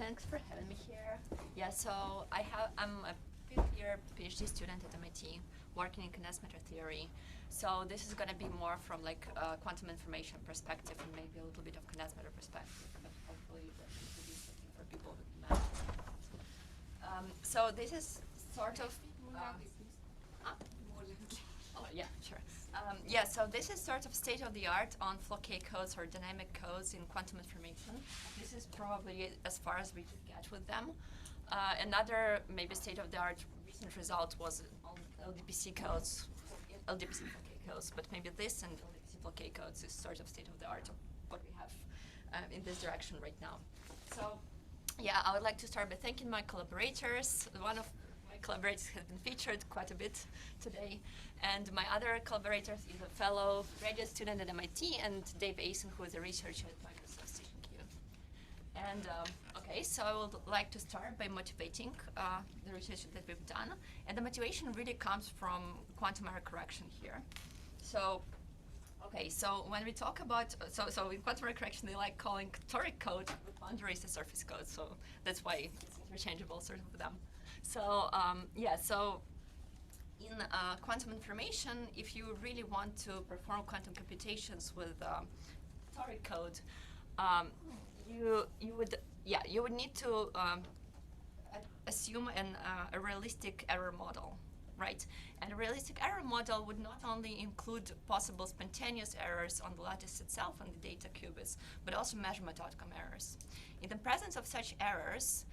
thanks for having me here. Yeah, so I'm a fifth-year PhD student at MIT, working in condensed matter theory. So this is going to be more from like a quantum information perspective and maybe a little bit of condensed matter perspective, but hopefully that will be something for people with math. So this is sort of. Oh, yeah, sure. Yeah, so this is sort of state-of-the-art on Floquet codes or dynamic codes in quantum information. This is probably as far as we could get with them. Another maybe state-of-the-art recent result was on LDPC codes, LDPC Floquet codes, but maybe this and LDPC Floquet codes is sort of state-of-the-art of what we have in this direction right now. So, yeah, I would like to start by thanking my collaborators. One of my collaborators has been featured quite a bit today, and my other collaborators is a fellow graduate student at MIT and Dave Asen, who is a researcher at Microsoft Station Q. And okay, so I would like to start by motivating the research that we've done, and the motivation really comes from quantum error correction here. So, okay, so when we talk about, so in quantum error correction, they like calling toric code with boundaries a surface code, so that's why it's interchangeable sort of with them. So, yeah, so in quantum information, if you really want to perform quantum computations with toric code, you would need to assume a realistic error model, right? And a realistic error model would not only include possible spontaneous errors on the lattice itself and the data qubits, but also measurement outcome errors. In the presence of such errors,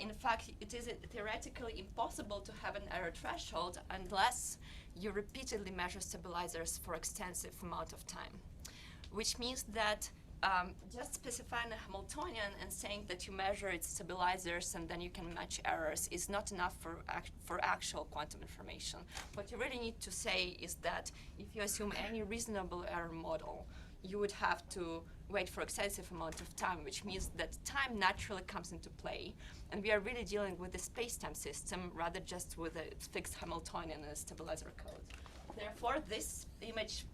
in fact, it is theoretically impossible to have an error threshold unless you repeatedly measure stabilizers for extensive amount of time, which means that just specifying a Hamiltonian and saying that you measure its stabilizers and then you can match errors is not enough for actual quantum information. What you really need to say is that if you assume any reasonable error model, you would have to wait for extensive amount of time, which means that time naturally comes into play. And we are really dealing with a space-time system rather just with a fixed Hamiltonian and a stabilizer code. Therefore, this image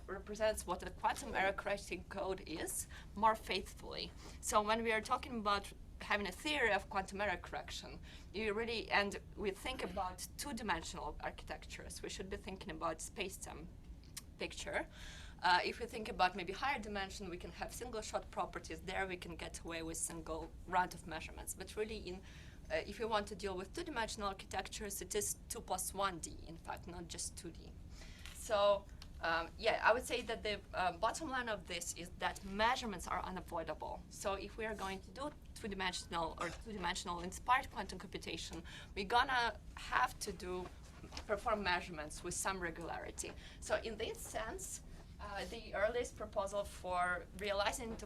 represents what a quantum error correcting code is more faithfully. So when we are talking about having a theory of quantum error correction, and we think about two-dimensional architectures, we should be thinking about space-time picture. If we think about maybe higher dimension, we can have single-shot properties. There we can get away with single round of measurements. But really, if you want to deal with two-dimensional architectures, it is 2 plus 1D, in fact, not just 2D. So yeah, I would say that the bottom line of this is that measurements are unavoidable. So if we are going to do two-dimensional inspired quantum computation, we're gonna have to perform measurements with some regularity. So in this sense, the earliest proposal for realizing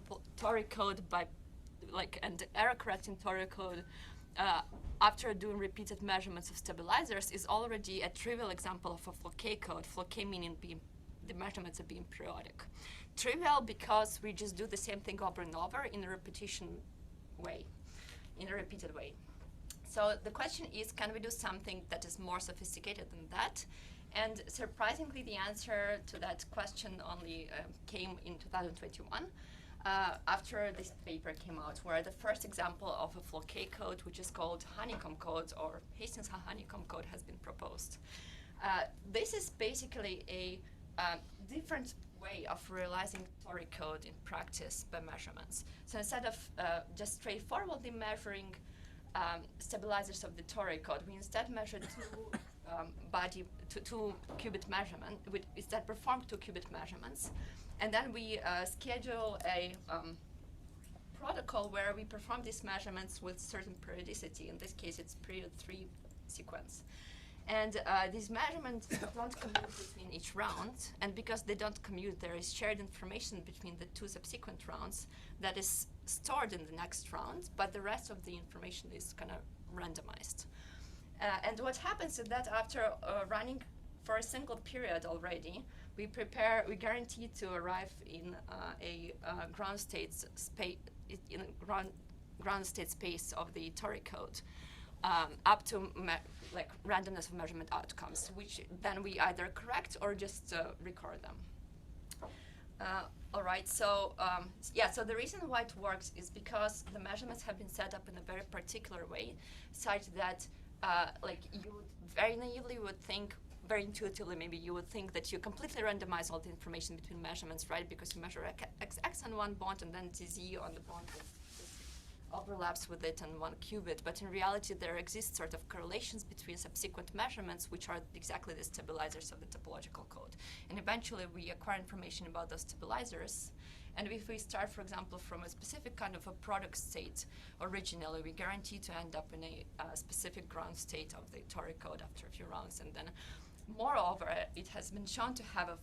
toric code and error correcting toric code after doing repeated measurements of stabilizers is already a trivial example of a Floquet code. Floquet meaning the measurements are being periodic. Trivial because we just do the same thing over and over in a repeated way. So the question is, can we do something that is more sophisticated than that? And surprisingly, the answer to that question only came in 2021. After this paper came out, where the first example of a Floquet code, which is called honeycomb code or Hastings honeycomb code, has been proposed. This is basically a different way of realizing toric code in practice by measurements. So instead of just straightforwardly measuring stabilizers of the toric code, we instead measure two qubit measurement. We instead perform 2 qubit measurements. And then we schedule a protocol where we perform these measurements with certain periodicity. In this case, it's period 3 sequence. And these measurements don't commute between each round. And because they don't commute, there is shared information between the 2 subsequent rounds that is stored in the next round, but the rest of the information is kind of randomized. And what happens is that after running for a single period already, we guarantee to arrive in a ground state space of the toric code up to randomness of measurement outcomes, which then we either correct or just record them. All right, so yeah, so the reason why it works is because the measurements have been set up in a very particular way, such that like you would very naively would think, very intuitively maybe you would think that you completely randomize all the information between measurements, right? Because you measure XX on one bond and then TZ on the bond that overlaps with it on one qubit, but in reality there exists sort of correlations between subsequent measurements, which are exactly the stabilizers of the topological code. And eventually we acquire information about those stabilizers. And if we start, for example, from a specific kind of a product state originally, we guarantee to end up in a specific ground state of the toric code after a few rounds. And then moreover, it has been shown to have a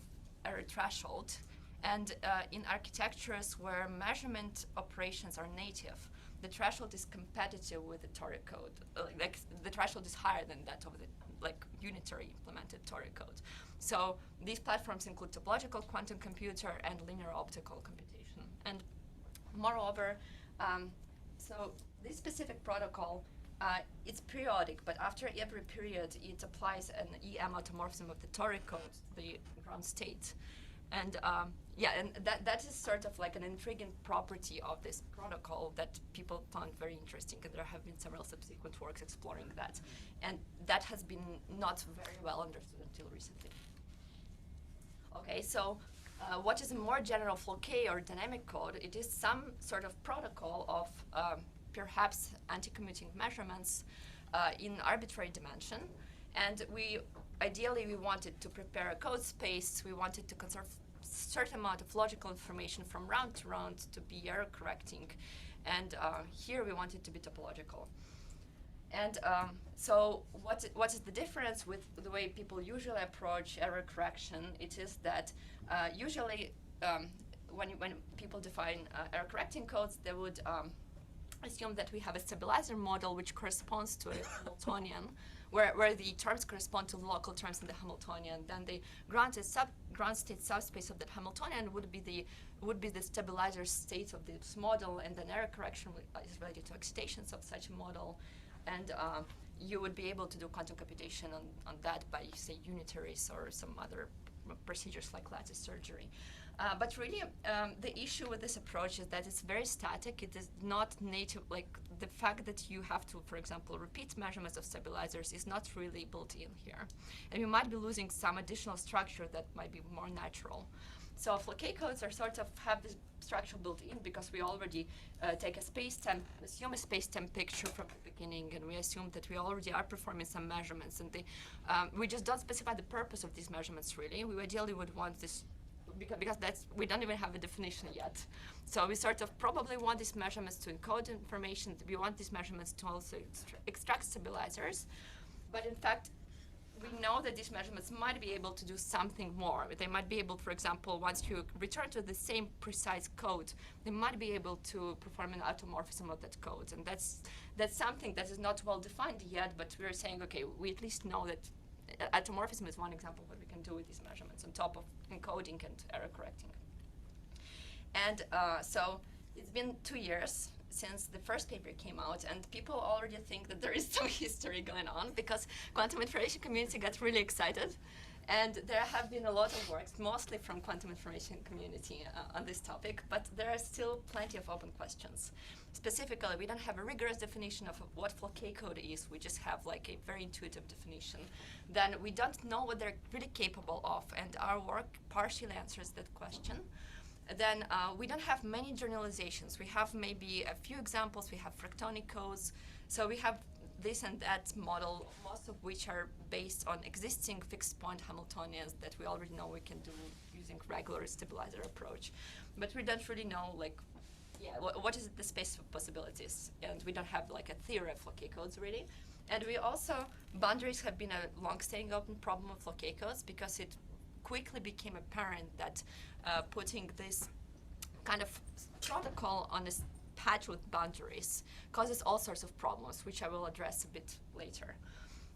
error threshold. And in architectures where measurement operations are native, the threshold is competitive with the toric code. Like the threshold is higher than that of the unitary implemented toric code. So these platforms include topological quantum computer and linear optical computation. And moreover, so this specific protocol, it's periodic, but after every period, it applies an EM automorphism of the toric code, the ground state. And yeah, and that is sort of like an intriguing property of this protocol that people found very interesting, and there have been several subsequent works exploring that. And that has been not very well understood until recently. Okay, so what is a more general Floquet or dynamic code? It is some sort of protocol of perhaps anti-commuting measurements in arbitrary dimension. And ideally we wanted to prepare a code space, we wanted to conserve certain amount of logical information from round to round to be error correcting, and here we want it to be topological. And so what is the difference with the way people usually approach error correction? It is that usually when people define error correcting codes, they would assume that we have a stabilizer model which corresponds to a Hamiltonian, where the terms correspond to the local terms in the Hamiltonian. Then the ground state subspace of that Hamiltonian would be the stabilizer state of this model, and then error correction is related to excitations of such a model. And you would be able to do quantum computation on that by, say, unitaries or some other procedures like lattice surgery. But really, the issue with this approach is that it's very static. It is not native, like the fact that you have to, for example, repeat measurements of stabilizers is not really built in here. And you might be losing some additional structure that might be more natural. So Floquet codes are sort of have this structure built in because we already take a assume a space-time picture from the beginning, and we assume that we already are performing some measurements, and we just don't specify the purpose of these measurements really. We ideally would want this, because we don't even have a definition yet. So we sort of probably want these measurements to encode information. We want these measurements to also extract stabilizers. But in fact, we know that these measurements might be able to do something more. They might be able, for example, once you return to the same precise code, they might be able to perform an automorphism of that code. And that's something that is not well defined yet, but we're saying, okay, we at least know that automorphism is one example of what we can do with these measurements on top of encoding and error correcting. And so it's been 2 years since the first paper came out, and people already think that there is some history going on because quantum information community got really excited. And there have been a lot of works, mostly from quantum information community on this topic, but there are still plenty of open questions. Specifically, we don't have a rigorous definition of what Floquet code is. We just have like a very intuitive definition. Then we don't know what they're really capable of, and our work partially answers that question. Then we don't have many generalizations. We have maybe a few examples. We have fractonic codes. So we have this and that model, most of which are based on existing fixed point Hamiltonians that we already know we can do using regular stabilizer approach. But we don't really know, like, what is the space of possibilities? And we don't have like a theory of Floquet codes really. And we also, boundaries have been a long-standing open problem of Floquet codes because it quickly became apparent that putting this kind of protocol on this patch with boundaries causes all sorts of problems, which I will address a bit later.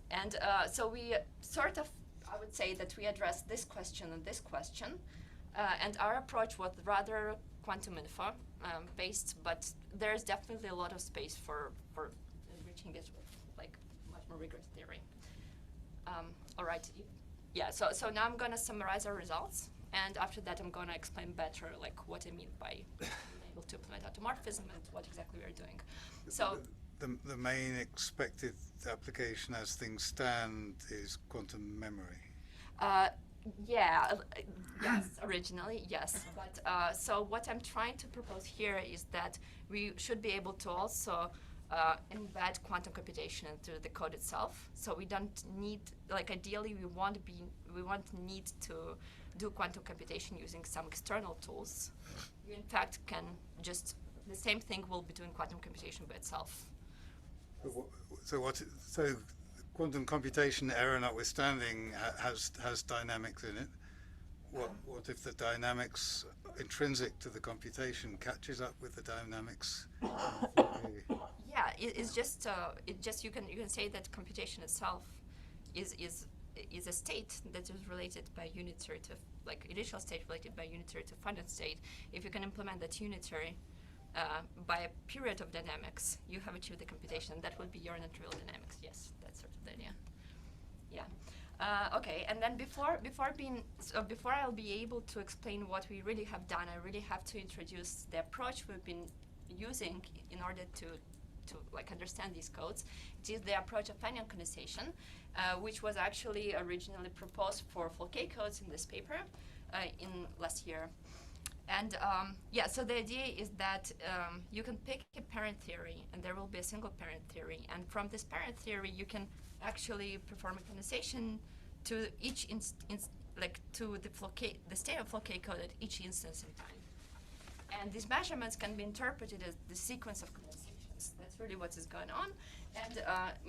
And so we sort of, I would say that we addressed this question and this question, and our approach was rather quantum info based, but there's definitely a lot of space for enriching it with like much more rigorous theory. All right, yeah, so now I'm gonna summarize our results. And after that, I'm gonna explain better like what I mean by being able to implement automorphism and what exactly we're doing. So the main expected application as things stand is quantum memory. yeah, yes, originally, yes. But so what I'm trying to propose here is that we should be able to also embed quantum computation into the code itself. So we don't need, like ideally, we won't need to do quantum computation using some external tools. You in fact can just, the same thing will be doing quantum computation by itself. So quantum computation, error notwithstanding, has dynamics in it. What if the dynamics intrinsic to the computation catches up with the dynamics? Yeah, it's just you can say that computation itself is a state that is related by unitary to, like initial state related by unitary to final state. If you can implement that unitary by a period of dynamics, you have achieved the computation. That would be your non-trivial dynamics. Yes, that's sort of the idea. Yeah. Okay, and then before I'll be able to explain what we really have done, I really have to introduce the approach we've been using in order to like understand these codes. It is the approach of finite condensation, which was actually originally proposed for full K codes in this paper in last year. And yeah, so the idea is that you can pick a parent theory, and there will be a single parent theory. And from this parent theory, you can actually perform a condensation to each to the state of full K code at each instance in time. And these measurements can be interpreted as the sequence of condensations. That's really what is going on. And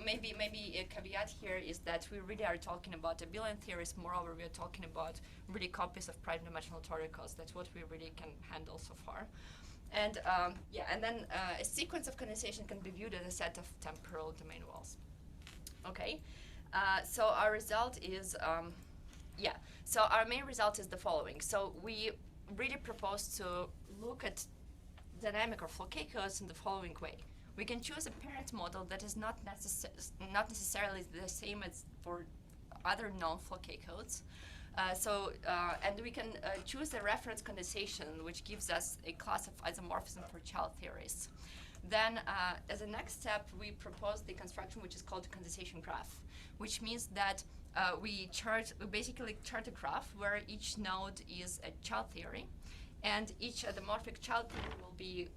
maybe a caveat here is that we really are talking about abelian theories. Moreover, we are talking about really copies of prime dimensional toricles. That's what we really can handle so far. And yeah, and then a sequence of condensation can be viewed as a set of temporal domain walls. Okay, so our result is, yeah, so our main result is the following. So we really propose to look at dynamic or full K codes in the following way. We can choose a parent model that is not necessarily the same as for other non-full K codes. And we can choose a reference condensation, which gives us a class of isomorphism for child theories. Then, as a next step, we propose the construction which is called the condensation graph, which means that we basically chart a graph where each node is a child theory, and each isomorphic child theory will be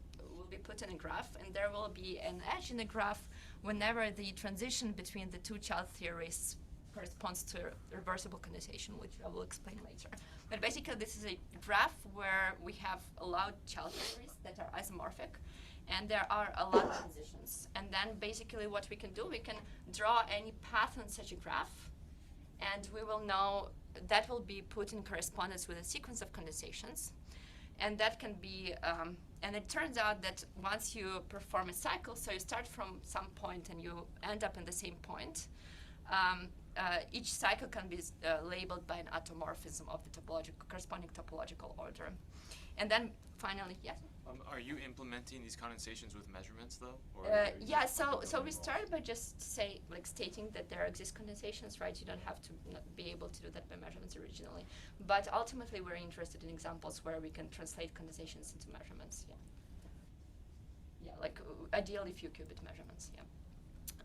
put in a graph, and there will be an edge in the graph whenever the transition between the two child theories corresponds to reversible condensation, which I will explain later. But basically, this is a graph where we have allowed child theories that are isomorphic, and there are a lot of transitions. And then basically what we can do, we can draw any path on such a graph, and we will know that will be put in correspondence with a sequence of condensations. And that can be, and it turns out that once you perform a cycle, so you start from some point and you end up in the same point, each cycle can be labeled by an automorphism of the corresponding topological order. And then finally, yes? Are you implementing these condensations with measurements, though? Or yeah, so we started by just stating that there exist condensations, right? You don't have to be able to do that by measurements originally. But ultimately, we're interested in examples where we can translate condensations into measurements, yeah. Yeah, like ideally few qubit measurements, yeah.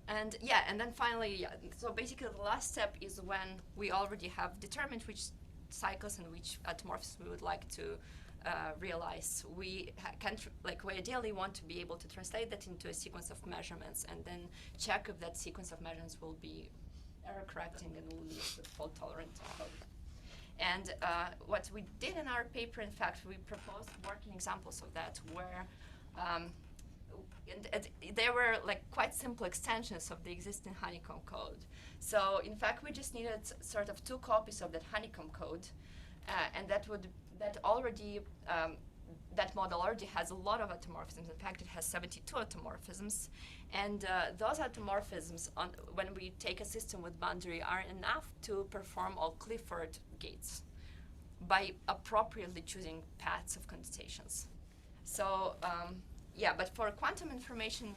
And yeah, and then finally, yeah, so basically the last step is when we already have determined which cycles and which automorphisms we would like to realize. We we ideally want to be able to translate that into a sequence of measurements and then check if that sequence of measurements will be error correcting and will lead to fault tolerant code. And what we did in our paper, in fact, we proposed working examples of that where they were quite simple extensions of the existing honeycomb code. So in fact, we just needed sort of 2 copies of that honeycomb code, and that model already has a lot of automorphisms. In fact, it has 72 automorphisms, and those automorphisms, when we take a system with boundary, are enough to perform all Clifford gates by appropriately choosing paths of condensations. So yeah, but for quantum information,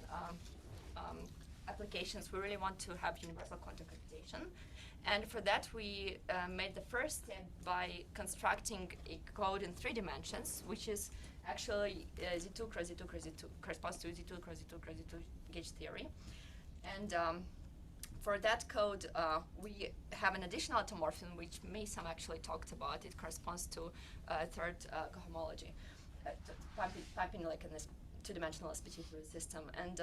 applications, we really want to have universal quantum computation. And for that, we made the first step by constructing a code in 3 dimensions, which is actually Z2 cross Z2 cross Z2, corresponds to Z2 cross Z2 cross Z2 gauge theory. And for that code, we have an additional automorphism, which Mason actually talked about. It corresponds to third cohomology, piping like in this 2-dimensional SPT system. And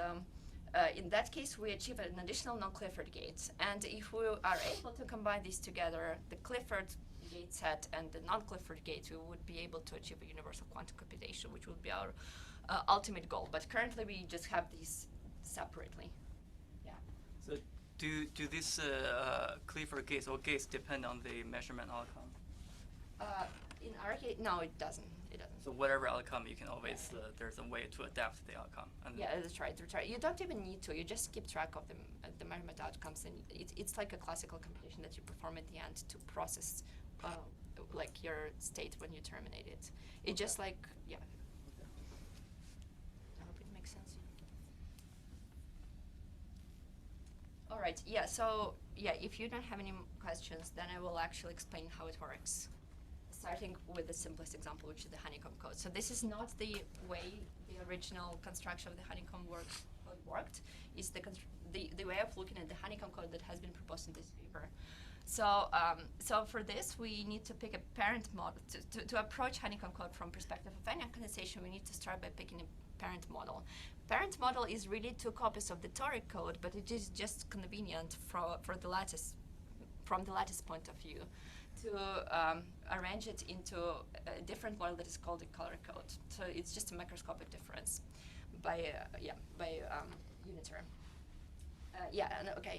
in that case, we achieve an additional non-Clifford gate. And if we are able to combine these together, the Clifford gate set and the non-Clifford gate, we would be able to achieve a universal quantum computation, which would be our ultimate goal. But currently, we just have these separately. Yeah. So do these Clifford gates or gates depend on the measurement outcome? In our case, no, it doesn't. It doesn't. So whatever outcome, you can always, there's a way to adapt the outcome. And Yeah, that's right. That's right. You don't even need to. You just keep track of the measurement outcomes, and it's like a classical computation that you perform at the end to process, like your state when you terminate it. It just like yeah. I hope it makes sense. All right. Yeah. So yeah, if you don't have any questions, then I will actually explain how it works. Starting with the simplest example, which is the honeycomb code. So this is not the way the original construction of the honeycomb worked. It's the way of looking at the honeycomb code that has been proposed in this paper. So so for this, we need to pick a parent model. To approach honeycomb code from perspective of anion condensation, we need to start by picking a parent model. Parent model is really 2 copies of the toric code, but it is just convenient for the lattice, from the lattice point of view, to arrange it into a different model that is called the color code. So it's just a macroscopic difference by uniter.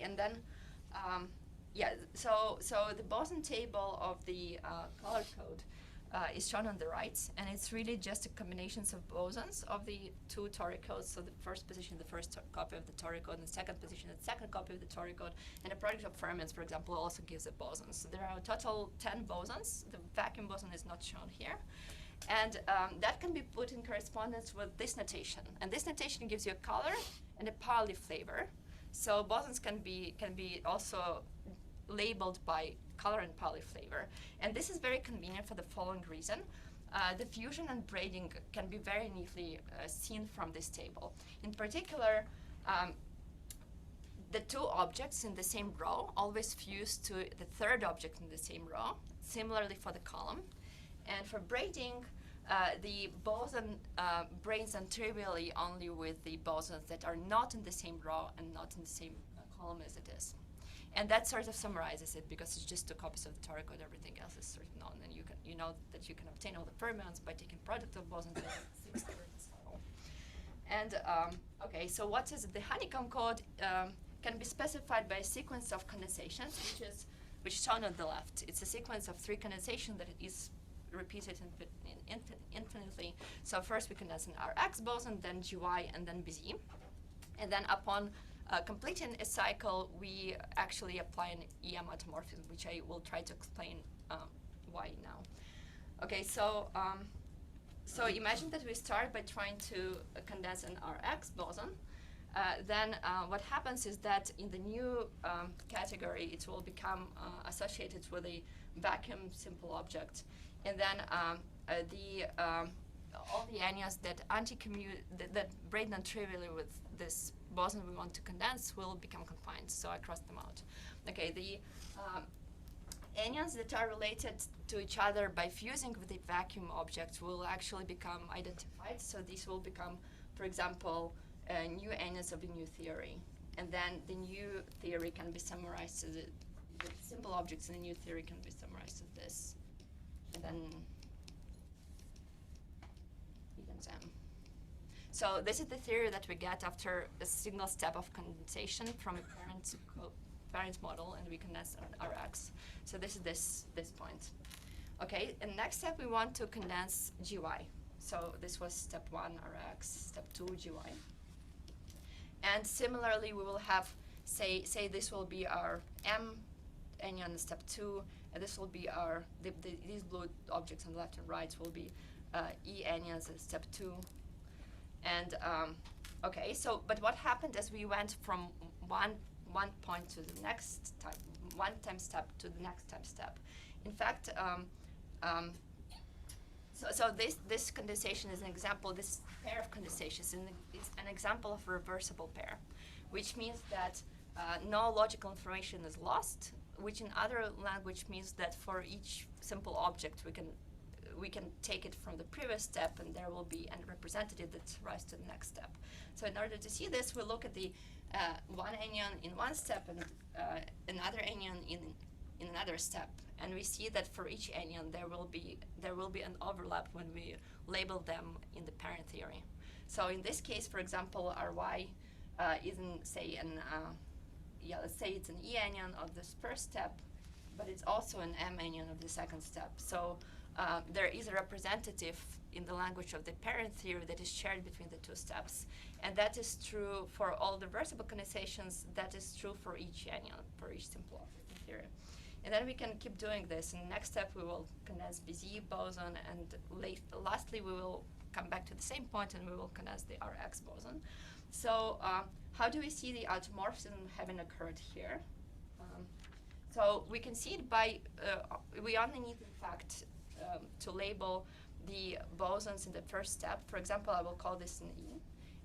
And then so the boson table of the color code is shown on the right, and it's really just a combinations of bosons of the 2 toric codes. So the first position, the first copy of the toric code, and the second position, the second copy of the toric code. And a product of fermions, for example, also gives a boson. So there are a total 10 bosons. The vacuum boson is not shown here. And that can be put in correspondence with this notation. And this notation gives you a color and a Pauli flavor. So bosons can be also labeled by color and Pauli flavor. And this is very convenient for the following reason. The fusion and braiding can be very neatly seen from this table. In particular, the 2 objects in the same row always fuse to the 3rd object in the same row, similarly for the column. And for braiding, the boson braids trivially only with the bosons that are not in the same row and not in the same column as it is. And that sort of summarizes it, because it's just 2 copies of the toric code. Everything else is sort of known, and you know that you can obtain all the fermions by taking product of bosons at 6 thirds level. And okay, so what is it? The honeycomb code can be specified by a sequence of condensations, which is shown on the left. It's a sequence of 3 condensations that is repeated infinitely. So first we condense an Rx boson, then GY, and then BZ. And then upon completing a cycle, we actually apply an EM automorphism, which I will try to explain why now. Okay, so so imagine that we start by trying to condense an Rx boson. Then what happens is that in the new category, it will become associated with a vacuum simple object. And then all the anions that that braid non-trivially with this boson we want to condense will become confined. So I crossed them out. Okay, the anions that are related to each other by fusing with the vacuum object will actually become identified. So these will become, for example, new anions of the new theory. And then the new theory can be summarized as the simple objects in the new theory can be summarized as this. And then so this is the theory that we get after a single step of condensation from a parent model, and we condense an Rx. So this is this point. Okay, and next step we want to condense GY. So this was step 1 Rx, step 2 GY. And similarly, we will have, say this will be our M anion step 2, and this will be our, these blue objects on the left and right will be E anions at step 2. And Okay, so but what happened as we went from one point to the next time, one time step to the next time step? In fact, so this condensation is an example. This pair of condensations is an example of a reversible pair, which means that no logical information is lost, which in other language means that for each simple object we can take it from the previous step and there will be a representative that rise to the next step. So in order to see this, we look at the one anion in one step and another anion in another step, and we see that for each anion there will be an overlap when we label them in the parent theory. So in this case, for example, Ry isn't say let's say it's an E anion of this first step, but it's also an M anion of the second step. So there is a representative in the language of the parent theory that is shared between the two steps. And that is true for all the reversible condensations. That is true for each anion, for each simple object in theory. And then we can keep doing this. In the next step, we will condense Bézier boson, and lastly, we will come back to the same point and we will condense the Rx boson. So how do we see the automorphism having occurred here? So we can see it by, we only need, in fact, to label the bosons in the first step. For example, I will call this an E,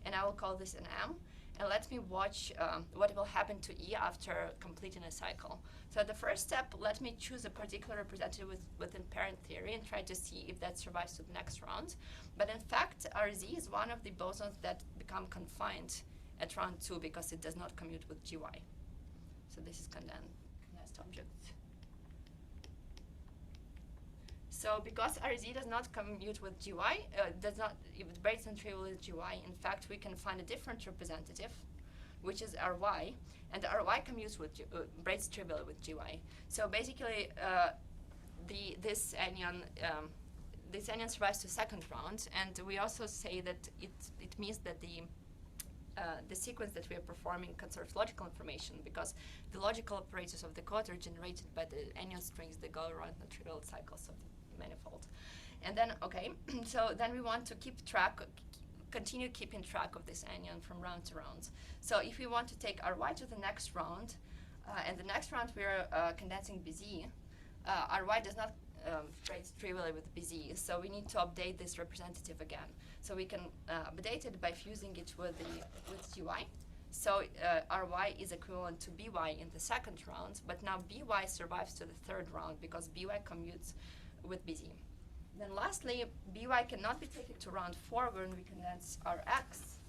and I will call this an M, and let me watch what will happen to E after completing a cycle. So at the first step, let me choose a particular representative within parent theory and try to see if that survives to the next round. But in fact, RZ is one of the bosons that become confined at round 2 because it does not commute with GY. So this is condensed object. So because RZ does not commute with GY, does not, if it breaks and trivial with GY, in fact, we can find a different representative, which is Ry, and Ry commutes with, breaks trivial with GY. So basically, this anion survives to second round, and we also say that it means that the sequence that we are performing conserves logical information because the logical operators of the code are generated by the anion strings that go around the trivial cycles of the manifold. And then, okay, so then we want to continue keeping track of this anion from round to round. So if we want to take Ry to the next round, and the next round we are condensing Bézier, Ry does not break trivially with Bézier, so we need to update this representative again. So we can update it by fusing it with GY. So Ry is equivalent to By in the second round, but now By survives to the third round because By commutes with Bézier. Then lastly, By cannot be taken to round 4 when we condense Rx,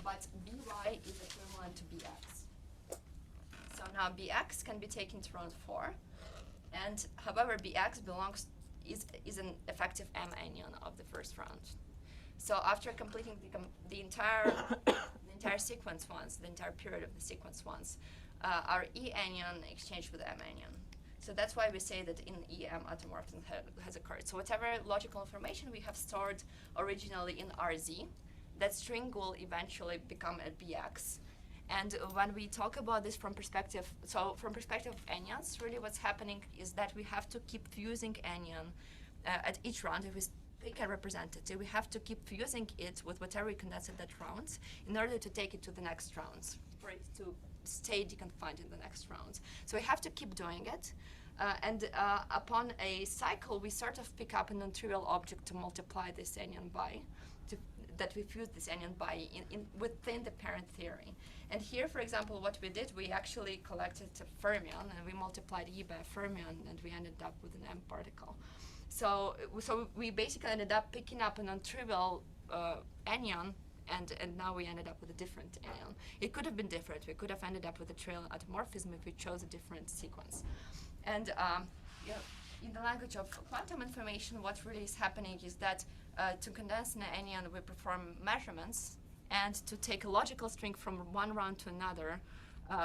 but By is equivalent to Bx. So now Bx can be taken to round 4, and however Bx is an effective M anion of the first round. So after completing the entire sequence once, the entire period of the sequence once, our E anion exchanged with M anion. So that's why we say that in EM automorphism has occurred. So whatever logical information we have stored originally in RZ, that string will eventually become a BX. And when we talk about this from perspective of anions, really what's happening is that we have to keep fusing anion at each round. If we pick a representative, we have to keep fusing it with whatever we condense at that round in order to take it to the next rounds, for it to stay deconfined in the next rounds. So we have to keep doing it. And upon a cycle, we sort of pick up a non-trivial object to multiply this anion by, that we fuse this anion by within the parent theory. And here, for example, what we did, we actually collected a fermion, and we multiplied E by a fermion, and we ended up with an M particle. So we basically ended up picking up a non-trivial anion, and now we ended up with a different anion. It could have been different. We could have ended up with a trivial automorphism if we chose a different sequence. And in the language of quantum information, what really is happening is that to condense an anion, we perform measurements, and to take a logical string from one round to another,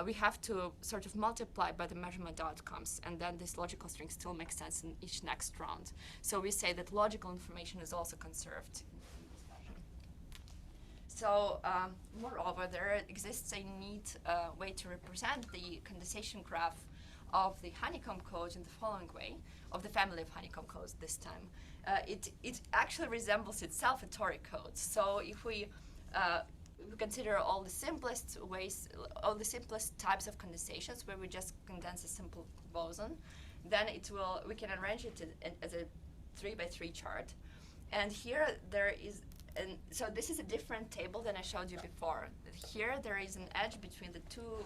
we have to sort of multiply by the measurement outcomes, and then this logical string still makes sense in each next round. So we say that logical information is also conserved in this fashion. So moreover, there exists a neat way to represent the condensation graph of the honeycomb code in the following way, of the family of honeycomb codes this time. It actually resembles itself a toric code. So if we we consider all the simplest ways, all the simplest types of condensations where we just condense a simple boson, then we can arrange it as a 3x3 chart. And here there is, so this is a different table than I showed you before. Here there is an edge between the two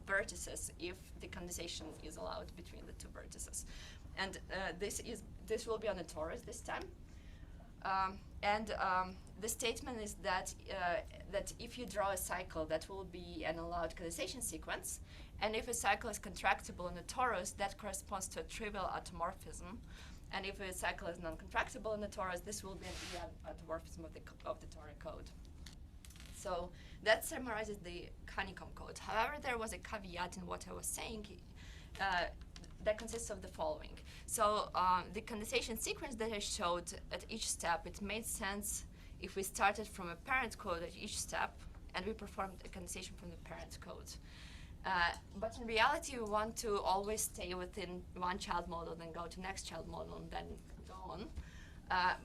vertices if the condensation is allowed between the two vertices. And this will be on a torus this time. The statement is that that if you draw a cycle, that will be an allowed condensation sequence, and if a cycle is contractible in the torus, that corresponds to a trivial automorphism, and if a cycle is non-contractible in the torus, this will be an automorphism of the toric code. So that summarizes the honeycomb code. However, there was a caveat in what I was saying that consists of the following. So the condensation sequence that I showed at each step, it made sense if we started from a parent code at each step and we performed a condensation from the parent code. But in reality, we want to always stay within one child model, then go to next child model, and then go on.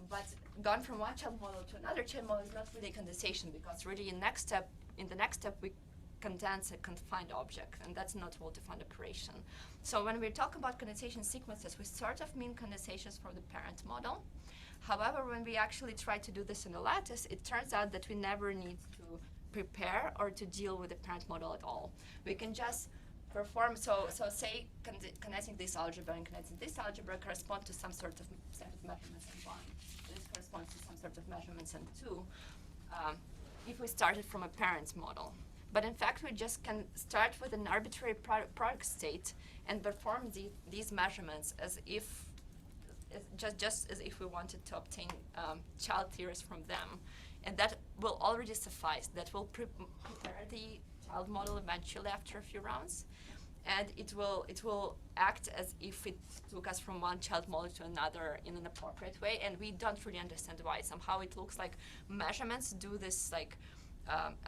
But gone from one child model to another child model is not really condensation, because really in the next step we condense a confined object, and that's not a well-defined operation. So when we talk about condensation sequences, we sort of mean condensations from the parent model. However, when we actually try to do this in a lattice, it turns out that we never need to prepare or to deal with the parent model at all. We can just perform, so say condensing this algebra and condensing this algebra correspond to some sort of set of measurements in one. This corresponds to some sort of measurements in two, if we started from a parent model. But in fact, we just can start with an arbitrary product state and perform these measurements as if, just as if we wanted to obtain child theories from them. And that will already suffice. That will prepare the child model eventually after a few rounds. And it will act as if it took us from one child model to another in an appropriate way. And we don't really understand why. Somehow it looks like measurements do this, like,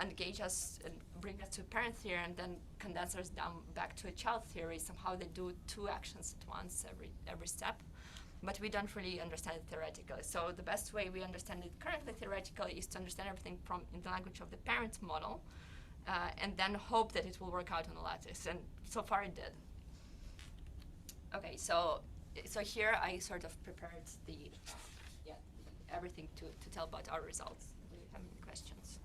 engage us and bring us to a parent theory and then condense us down back to a child theory. Somehow they do two actions at once every step. But we don't really understand it theoretically. So the best way we understand it currently theoretically is to understand everything in the language of the parent model, and then hope that it will work out on a lattice. And so far it did. Okay, so here I sort of prepared everything to tell about our results. Do you have any questions?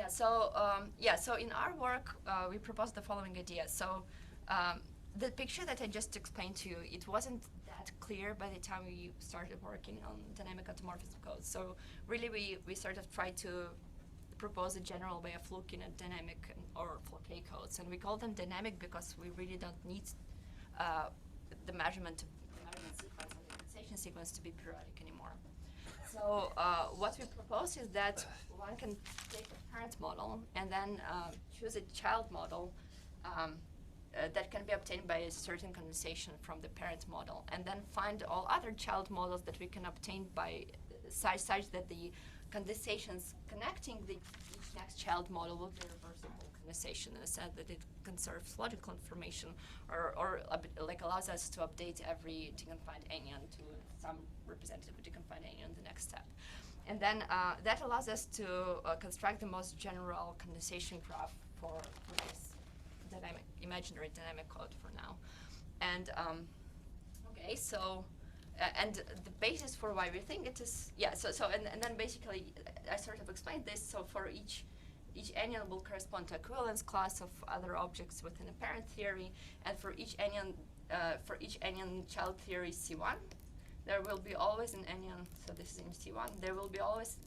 So in our work, we proposed the following idea. So the picture that I just explained to you, it wasn't that clear by the time we started working on dynamic automorphism codes. So really we sort of tried to propose a general way of looking at dynamic or Floquet codes. And we call them dynamic because we really don't need the measurement sequence and the condensation sequence to be periodic anymore. So what we propose is that one can take a parent model and then choose a child model that can be obtained by a certain condensation from the parent model, and then find all other child models that we can obtain by such that the condensations connecting each next child model will be reversible condensation in the sense that it conserves logical information or like allows us to update every deconfined anion to some representative of deconfined anion in the next step. And then that allows us to construct the most general condensation graph for this imaginary dynamic code for now. And okay, so and the basis for why we think it is, and then basically I sort of explained this. So for each anion will correspond to equivalence class of other objects within a parent theory, and for each anion child theory C1, there will be always an anion. So this is in C1. There will be always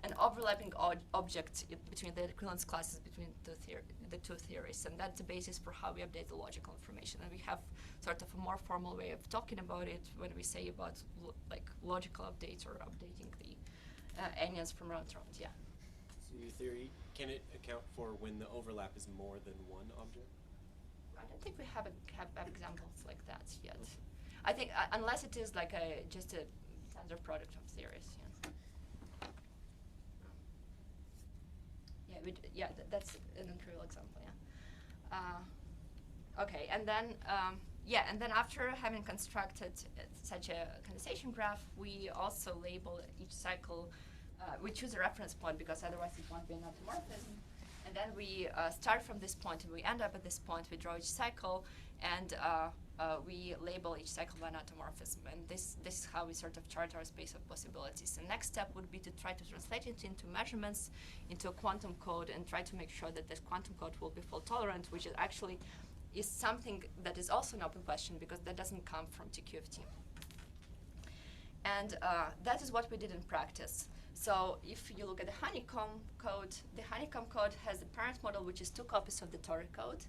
an overlapping object between the equivalence classes between the two theories, and that's the basis for how we update the logical information. And we have sort of a more formal way of talking about it when we say about like logical updates or updating the anions from round to round. Yeah. So your theory, can it account for when the overlap is more than one object? I don't think we have examples like that yet. I think unless it is like just a standard product of theories. That's an untrivial example, yeah. Okay, and then, Yeah, and then after having constructed such a condensation graph, we also label each cycle. We choose a reference point because otherwise it won't be an automorphism. And then we start from this point and we end up at this point. We draw each cycle and we label each cycle by an automorphism. And this is how we sort of chart our space of possibilities. The next step would be to try to translate it into measurements, into a quantum code, and try to make sure that this quantum code will be fault tolerant, which is actually is something that is also an open question because that doesn't come from TQFT. And that is what we did in practice. So if you look at the honeycomb code has the parent model, which is 2 copies of the toric code,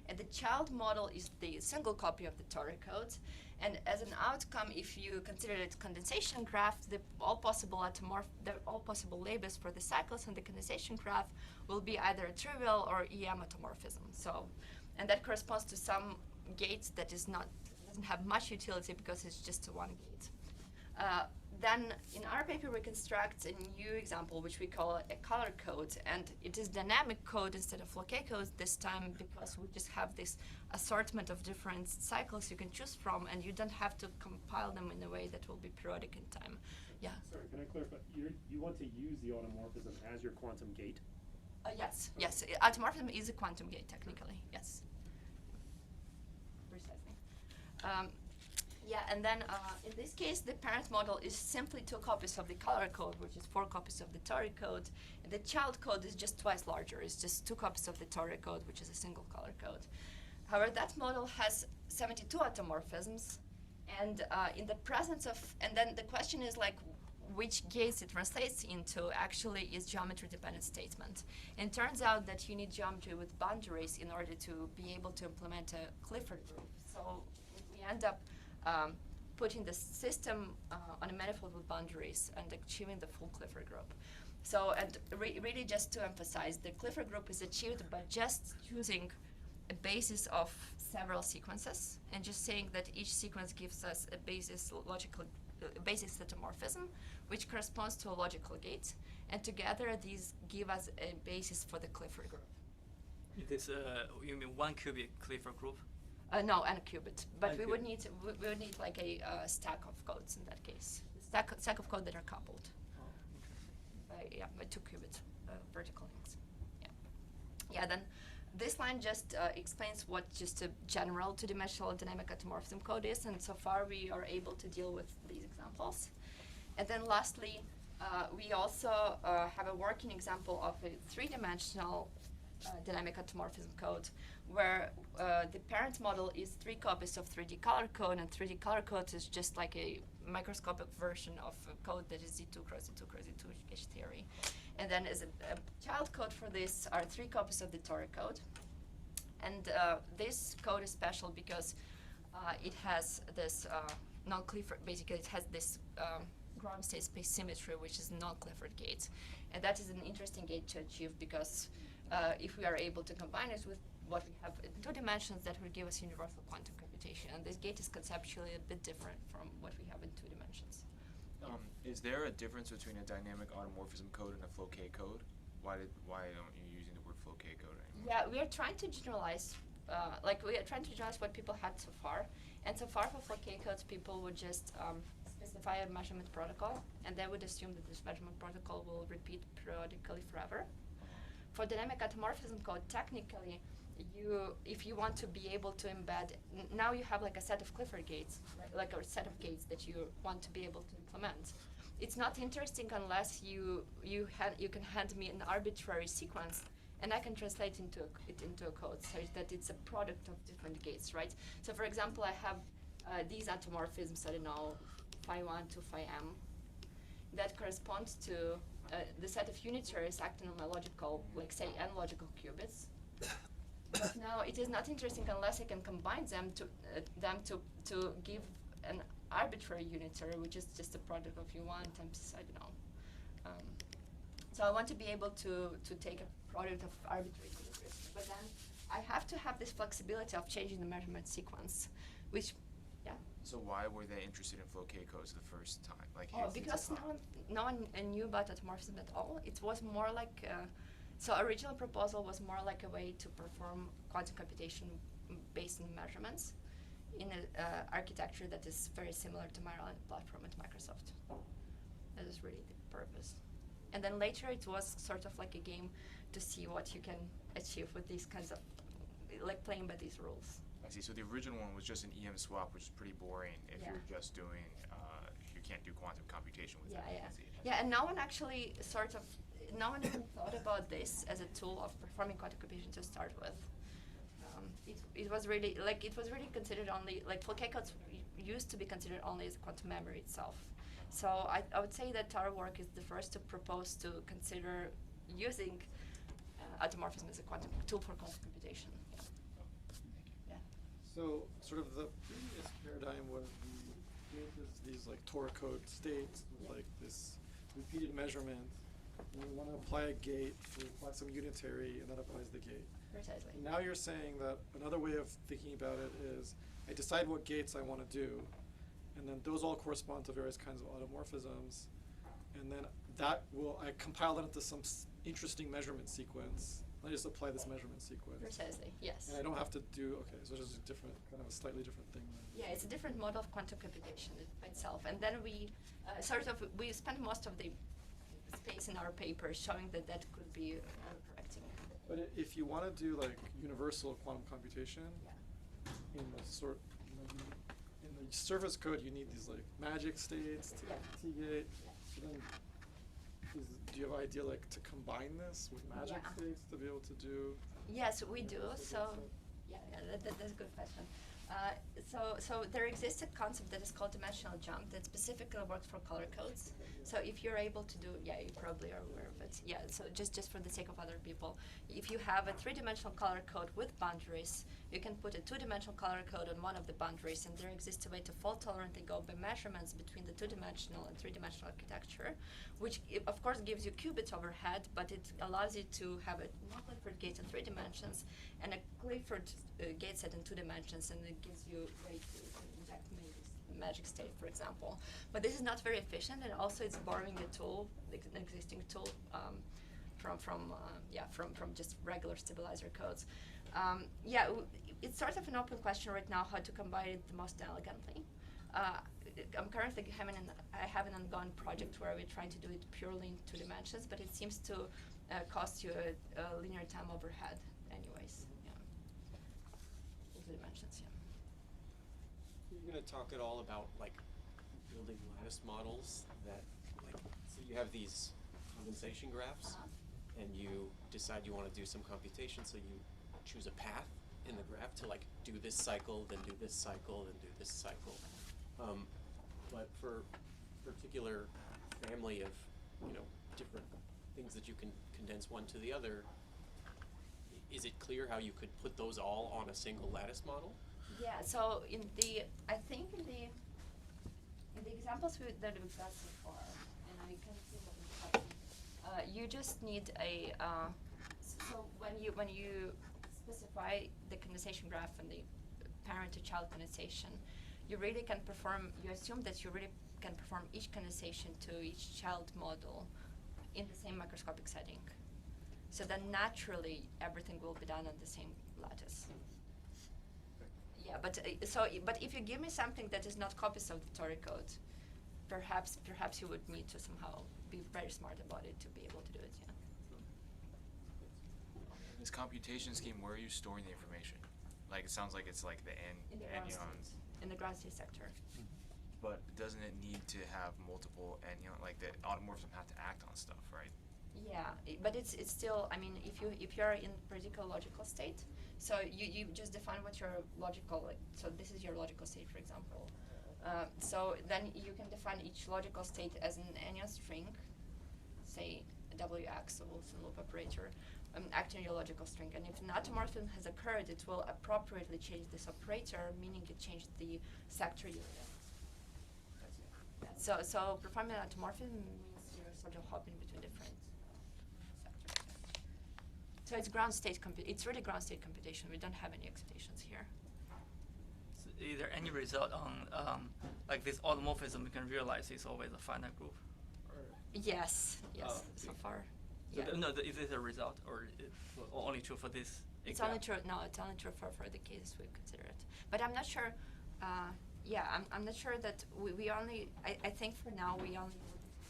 and the child model is the single copy of the toric code. And as an outcome, if you consider it condensation graph, all possible labels for the cycles in the condensation graph will be either a trivial or EM automorphism. So, and that corresponds to some gates that doesn't have much utility because it's just one gate. Then in our paper we construct a new example which we call a color code, and it is dynamic code instead of Floquet code this time because we just have this assortment of different cycles you can choose from, and you don't have to compile them in a way that will be periodic in time. Yeah. Sorry, can I clarify? You want to use the automorphism as your quantum gate? Yes, yes. Automorphism is a quantum gate technically, yes. Precisely. Yeah, and then in this case, the parent model is simply 2 copies of the color code, which is 4 copies of the toric code. And the child code is just twice larger. It's just 2 copies of the toric code, which is a single color code. However, that model has 72 automorphisms, and in the presence of, and then the question is like, which gates it translates into actually is geometry-dependent statement. And it turns out that you need geometry with boundaries in order to be able to implement a Clifford group. So we end up putting the system on a manifold with boundaries and achieving the full Clifford group. So, and really just to emphasize, the Clifford group is achieved by just choosing a basis of several sequences and just saying that each sequence gives us a basis automorphism, which corresponds to a logical gate, and together these give us a basis for the Clifford group. This you mean 1 qubit Clifford group? No, and a qubit. But we And would need like a stack of codes in that case. Stack of code that are coupled. By 2 qubit vertical links. Yeah. Then this line just explains what just a general 2-dimensional dynamic automorphism code is, and so far we are able to deal with these examples. And then lastly, we also have a working example of a 3-dimensional dynamic automorphism code, where the parent model is 3 copies of 3D color code, and 3D color code is just like a microscopic version of a code that is Z2 cross Z2 cross Z2 H theory. And then as a child code for this are 3 copies of the toric code. And this code is special because it has this non-Clifford, basically it has this ground state space symmetry, which is non-Clifford gate. And that is an interesting gate to achieve because if we are able to combine it with what we have in 2 dimensions, that will give us universal quantum computation. And this gate is conceptually a bit different from what we have in 2 dimensions. Is there a difference between a dynamic automorphism code and a Floquet code? Why aren't you using the word Floquet code anymore? Yeah, we are trying to generalize, what people had so far. And so far for Floquet codes, people would just specify a measurement protocol, and they would assume that this measurement protocol will repeat periodically forever. For dynamic automorphism code, technically, if you want to be able to embed, now you have like a set of Clifford gates, right? Like a set of gates that you want to be able to implement. It's not interesting unless you can hand me an arbitrary sequence, and I can translate it into a code such that it's a product of different gates, right? So for example, I have these automorphisms, I don't know, phi 1 to phi m, that corresponds to the set of unitaries acting on my logical, like say n logical qubits. But now it is not interesting unless I can combine them to give an arbitrary unitary, which is just a product of U1 times, I don't know. So I want to be able to take a product of arbitrary unitaries. But then I have to have this flexibility of changing the measurement sequence, which, yeah. So why were they interested in Floquet codes the first time? Like, Because no one knew about automorphism at all. It was more like, so original proposal was more like a way to perform quantum computation based on measurements. in an architecture that is very similar to my own platform at Microsoft. That is really the purpose. And then later it was sort of like a game to see what you can achieve with these kinds of, like playing by these rules. I see. So the original one was just an EM swap, which is pretty boring if Yeah. you're just doing, if you can't do quantum computation with Yeah, that. yeah. I see. Yeah, and no one actually no one even thought about this as a tool of performing quantum computation to start with. It was really considered only, like full K codes used to be considered only as a quantum memory itself. So I would say that our work is the first to propose to consider using automorphism as a quantum tool for quantum computation. Yeah. So sort of the previous paradigm was we made these like Tor code states with like this repeated measurement. And we want to apply a gate, we apply some unitary, and that applies the gate. Precisely. And now you're saying that another way of thinking about it is I decide what gates I want to do, and then those all correspond to various kinds of automorphisms, and then I compile that into some interesting measurement sequence. I just apply this measurement sequence. Precisely, yes. And I don't have to do, okay, so it's just a different, kind of a slightly different thing then. Yeah, it's a different model of quantum computation itself. And then we we spent most of the space in our paper showing that could be correcting. But if you want to do like universal quantum computation, in the in the service code, you need these like magic states to T-gate. So then, do you have an idea like to combine this with magic states to be able to do? Yes, we do. So, that's a good question. So there exists a concept that is called dimensional jump that specifically works for color codes. So if you're able to do, you probably are aware of it. Yeah, so just for the sake of other people, if you have a three-dimensional color code with boundaries, you can put a two-dimensional color code on one of the boundaries, and there exists a way to fault tolerantly go by measurements between the two-dimensional and three-dimensional architecture, which of course gives you qubits overhead, but it allows you to have a non-Clifford gate in 3 dimensions and a Clifford gate set in 2 dimensions, and it gives you a way to inject magic state, for example. But this is not very efficient, and also it's borrowing a tool, an existing tool, from just regular stabilizer codes. It's sort of an open question right now how to combine it the most elegantly. I'm currently I have an ongoing project where we're trying to do it purely in 2 dimensions, but it seems to cost you a linear time overhead anyways. In 2 dimensions, You're going to talk at all about like building lattice models that, like, so you have these condensation graphs, and you decide you want to do some computation, so you choose a path in the graph to like do this cycle, then do this cycle, then do this cycle. But for a particular family of, different things that you can condense one to the other, is it clear how you could put those all on a single lattice model? Yeah, so I think in the examples that we've got so far, and I can see what we've got, you just need a, so when you specify the condensation graph and the parent to child condensation, you assume that you really can perform each condensation to each child model in the same microscopic setting. So then naturally everything will be done on the same lattice. Yeah, but if you give me something that is not copies of the Tori code, perhaps you would need to somehow be very smart about it to be able to do it. Yeah. This computation scheme, where are you storing the information? Like, it sounds like it's like the anyons. In the ground state sector. But doesn't it need to have multiple anyon, like the automorphism have to act on stuff, right? Yeah, but it's still, I mean, if you're in particular logical state, so you just define what your logical, so this is your logical state, for example. So then you can define each logical state as an anyon string, say WX, a Wilson loop operator, acting on your logical string. And if an automorphism has occurred, it will appropriately change this operator, meaning it changed the sector you live in. So performing an automorphism means you're sort of hopping between different sectors. So it's ground state it's really ground state computation. We don't have any expectations here. So is there any result on like this automorphism we can realize is always a finite group? Or Yes, so far. so Yeah. is this a result, or only true for this It's example? only true. No, it's only true for the cases we consider it. But I'm not sure Yeah, I'm not sure that we only, I think for now we only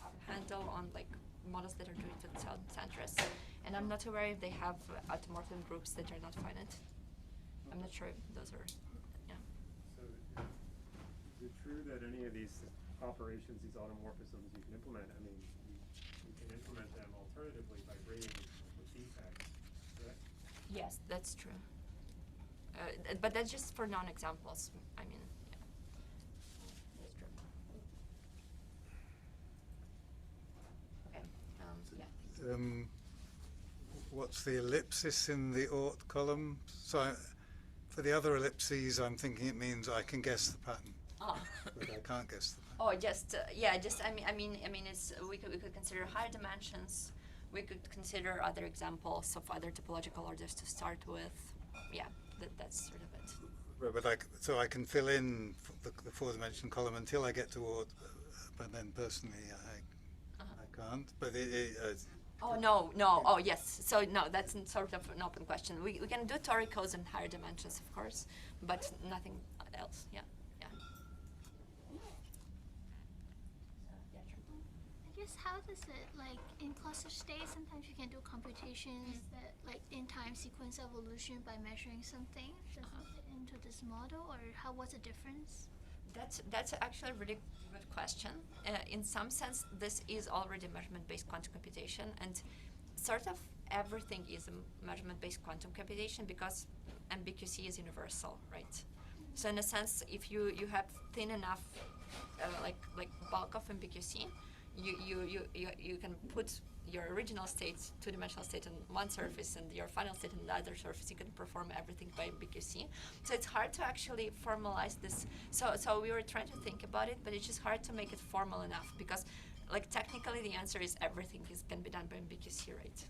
have a handle on like models that are doing to the centrist. And I'm not aware if they have automorphism groups that are not finite. I'm not sure if those are, yeah. So is it true that any of these operations, these automorphisms you can implement, I mean, you can implement them alternatively by bringing the defects, correct? Yes, that's true. But that's just for non-examples. I mean, yeah. That's true. Okay, yeah. What's the ellipsis in the aught column? So for the other ellipses, I'm thinking it means I can guess the pattern, Oh. but I can't guess the pattern. Oh, just yeah, just I mean, it's we could consider higher dimensions. We could consider other examples of other topological orders to start with. Yeah, that's sort of it. Right, but so I can fill in the four-dimensional column until I get to aught, but then personally I can't. But Oh no. Oh yes. So no, that's sort of an open question. We can do tori codes in higher dimensions, of course, but nothing else. Yeah. I guess how does it, like in cluster state, sometimes you can do computations that like in time sequence evolution by measuring something. Does it fit into this model, or what's the difference? That's actually a really good question. In some sense, this is already measurement-based quantum computation, and sort of everything is a measurement-based quantum computation because MBQC is universal, right? So in a sense, if you have thin enough, like bulk of MBQC, you can put your original state, two-dimensional state on one surface and your final state on the other surface. You can perform everything by MBQC. So it's hard to actually formalize this. So we were trying to think about it, but it's just hard to make it formal enough because, like, technically the answer is everything can be done by MBQC, right?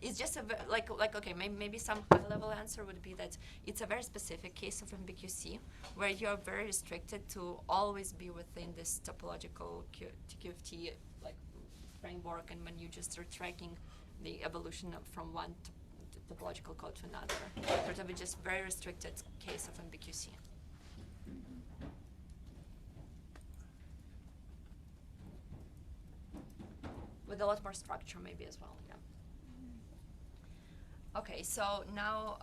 It's just okay, maybe some high-level answer would be that it's a very specific case of MBQC where you're very restricted to always be within this topological TQFT framework, and when you just are tracking the evolution from one topological code to another, sort of a just very restricted case of MBQC. With a lot more structure, maybe as well. Yeah. Okay, so now,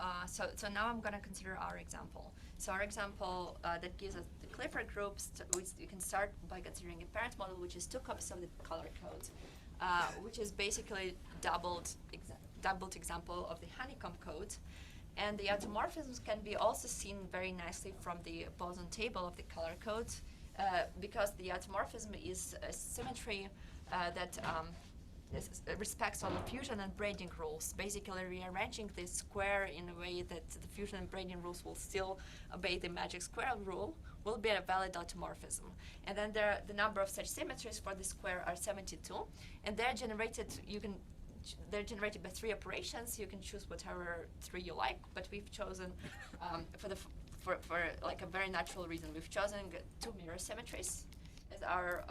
now I'm gonna consider our example. So our example that gives us the Clifford groups, which you can start by considering a parent model, which is 2 copies of the color code, which is basically doubled example of the honeycomb code. And the automorphisms can be also seen very nicely from the boson table of the color code, because the automorphism is a symmetry that respects all the fusion and braiding rules, basically rearranging this square in a way that the fusion and braiding rules will still obey the magic square rule, will be a valid automorphism. And then the number of such symmetries for the square are 72, and they're generated, they're generated by 3 operations. You can choose whatever 3 you like, but we've chosen, for like a very natural reason, we've chosen 2 mirror symmetries as our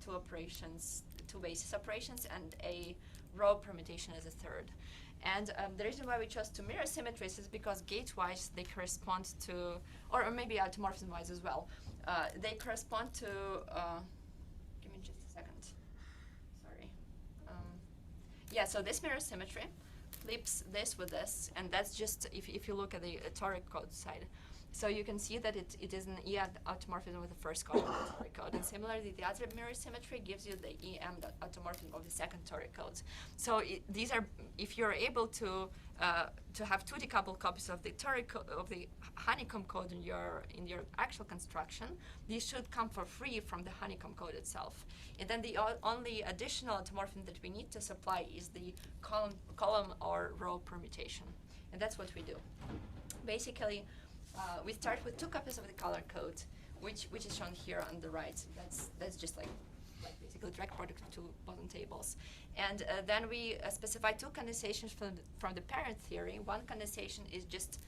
2 operations, 2 basis operations, and a row permutation as a 3rd. And the reason why we chose 2 mirror symmetries is because gate-wise they correspond to, or maybe automorphism-wise as well, they correspond to, give me just a second, sorry. Yeah, so this mirror symmetry flips this with this, and that's just, if you look at the toric code side. So you can see that it is an EM automorphism with the first column of the toric code. And similarly, the other mirror symmetry gives you the EM automorphism of the second toric code. So these are, if you're able to have 2 decoupled copies of the toric of the honeycomb code in your actual construction, these should come for free from the honeycomb code itself. And then the only additional automorphism that we need to supply is the column or row permutation. And that's what we do. Basically, we start with 2 copies of the color code, which is shown here on the right. That's just like basically direct product of 2 boson tables. And then we specify 2 condensations from the parent theory. One condensation is just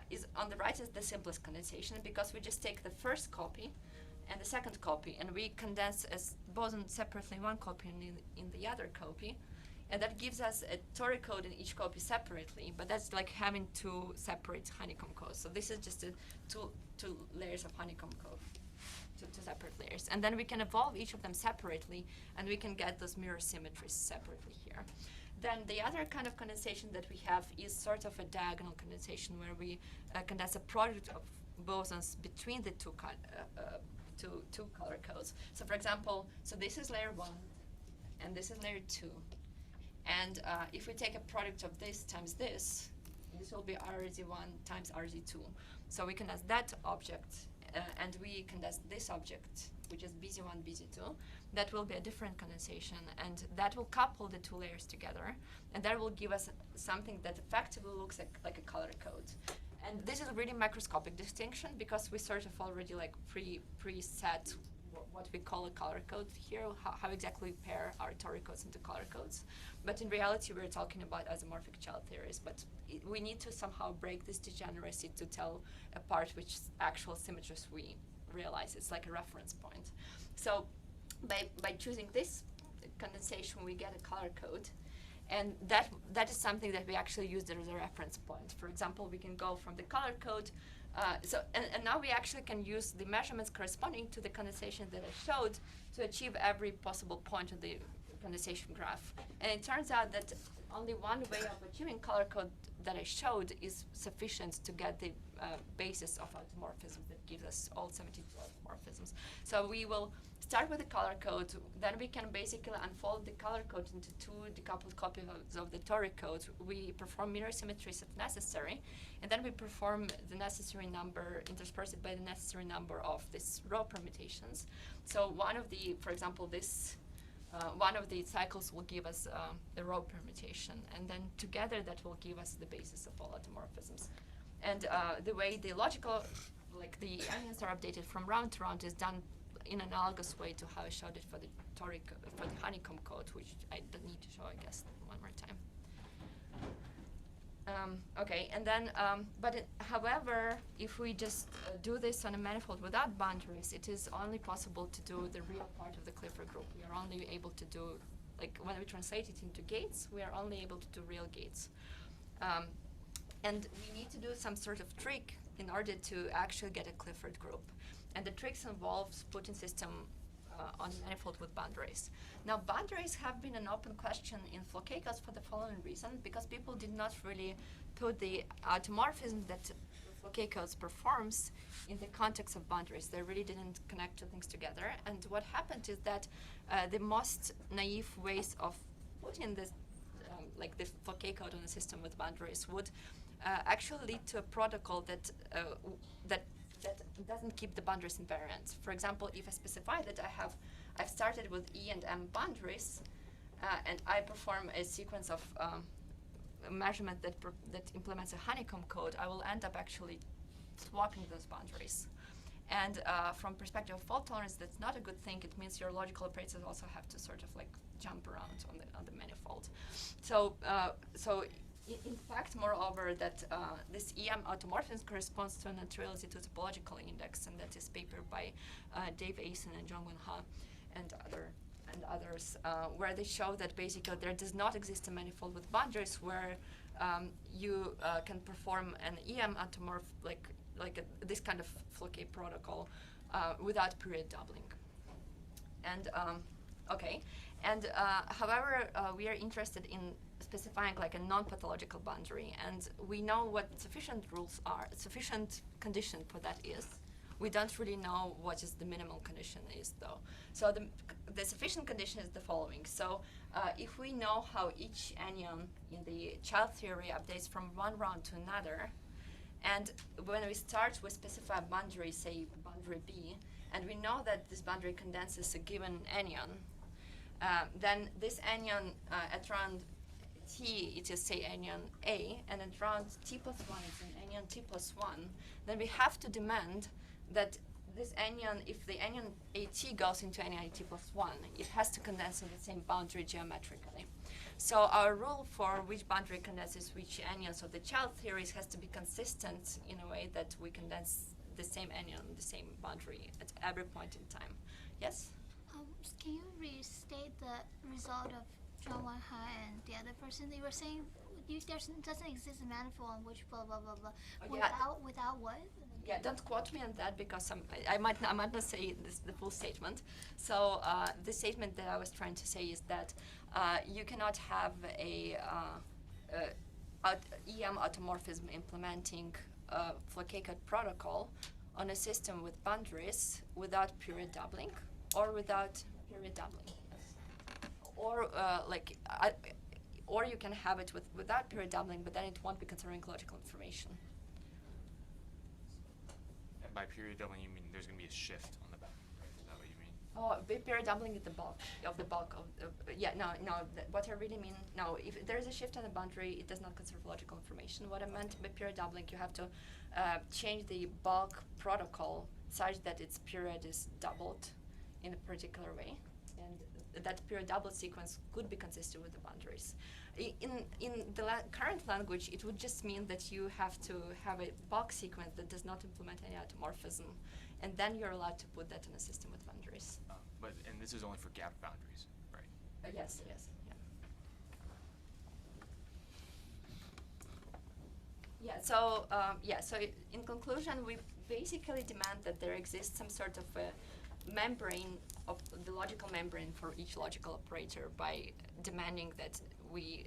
is on the right is the simplest condensation because we just take the first copy and the second copy, and we condense as boson separately in one copy and in the other copy. And that gives us a tori code in each copy separately, but that's like having two separate honeycomb codes. So this is just two layers of honeycomb code, two separate layers. And then we can evolve each of them separately, and we can get those mirror symmetries separately here. Then the other kind of condensation that we have is sort of a diagonal condensation, where we condense a product of bosons between the two color codes. So for example, so this is layer 1, and this is layer 2. And if we take a product of this times this will be RZ1 times RZ2. So we condense that object, and we condense this object, which is BZ1, BZ2. That will be a different condensation, and that will couple the two layers together, and that will give us something that effectively looks like a color code. And this is a really microscopic distinction, because we sort of already like preset what we call a color code here, how exactly we pair our tori codes into color codes. But in reality, we're talking about isomorphic child theories, but we need to somehow break this degeneracy to tell apart which actual symmetries we realize. It's like a reference point. So by choosing this condensation, we get a color code. And that is something that we actually use as a reference point. For example, we can go from the color code, and now we actually can use the measurements corresponding to the condensation that I showed to achieve every possible point of the condensation graph. And it turns out that only one way of achieving color code that I showed is sufficient to get the basis of automorphism that gives us all 72 automorphisms. So we will start with the color code, then we can basically unfold the color code into two decoupled copies of the tori code. We perform mirror symmetries if necessary, and then we perform the necessary number, intersperse it by the necessary number of these row permutations. So one of the, for example, this, one of the cycles will give us a row permutation, and then together that will give us the basis of all automorphisms. And the way the logical, like the onions are updated from round to round is done in an analogous way to how I showed it for the for the honeycomb code, which I don't need to show, I guess, one more time. Okay, and then, however, if we just do this on a manifold without boundaries, it is only possible to do the real part of the Clifford group. We are only able to do, like, when we translate it into gates, we are only able to do real gates. And we need to do some sort of trick in order to actually get a Clifford group. And the tricks involves putting system on manifold with boundaries. Now, boundaries have been an open question in Flokekos for the following reason, because people did not really put the automorphism that Flokekos performs in the context of boundaries. They really didn't connect two things together. And what happened is that the most naive ways of putting this, like the Flokekos on a system with boundaries, would actually lead to a protocol that doesn't keep the boundaries invariant. For example, if I specify that I've started with E and M boundaries, and I perform a sequence of measurement that implements a honeycomb code, I will end up actually swapping those boundaries. And from perspective of fault tolerance, that's not a good thing. It means your logical operators also have to sort of like jump around on the manifold. So in fact, moreover, that this EM automorphism corresponds to a neutrality to topological index, and that is paper by Dave Asen and Jongwon Ha and others, where they show that basically there does not exist a manifold with boundaries where you can perform an EM automorph this kind of Floquet protocol without period doubling. And however, we are interested in specifying like a non-pathological boundary, and we know what sufficient rules are, sufficient condition for that is. We don't really know what is the minimal condition is, though. So the sufficient condition is the following. So if we know how each anion in the child theory updates from one round to another, and when we start with specified boundary, say boundary B, and we know that this boundary condenses a given anion, then this anion at round T, it is say anion A, and at round T plus 1 is an anion T plus 1, then we have to demand that this anion, if the anion AT goes into anion AT plus 1, it has to condense in the same boundary geometrically. So our rule for which boundary condenses which anions of the child theories has to be consistent in a way that we condense the same anion, the same boundary at every point in time. Yes? Can you restate the result of John Wanhai and the other person, they were saying there doesn't exist a manifold on which blah blah blah blah. Yeah. Without what? Yeah, don't quote me on that because I might not say the full statement. So the statement that I was trying to say is that you cannot have a EM automorphism implementing a Flokeka protocol on a system with boundaries without period doubling or without period doubling. Or or you can have it without period doubling, but then it won't be considering logical information. And by period doubling, you mean there's going to be a shift on the boundary, right? Is that what you mean? Oh, period doubling is the bulk of yeah, no, what I really mean, no, if there is a shift on the boundary, it does not conserve logical information. What I meant by period doubling, you have to change the bulk protocol such that its period is doubled in a particular way. And that period doubled sequence could be consistent with the boundaries. In the current language, it would just mean that you have to have a bulk sequence that does not implement any automorphism, and then you're allowed to put that in a system with boundaries. And this is only for gap boundaries, right? Yes, yeah. So in conclusion, we basically demand that there exists some sort of a membrane of the logical membrane for each logical operator by demanding that we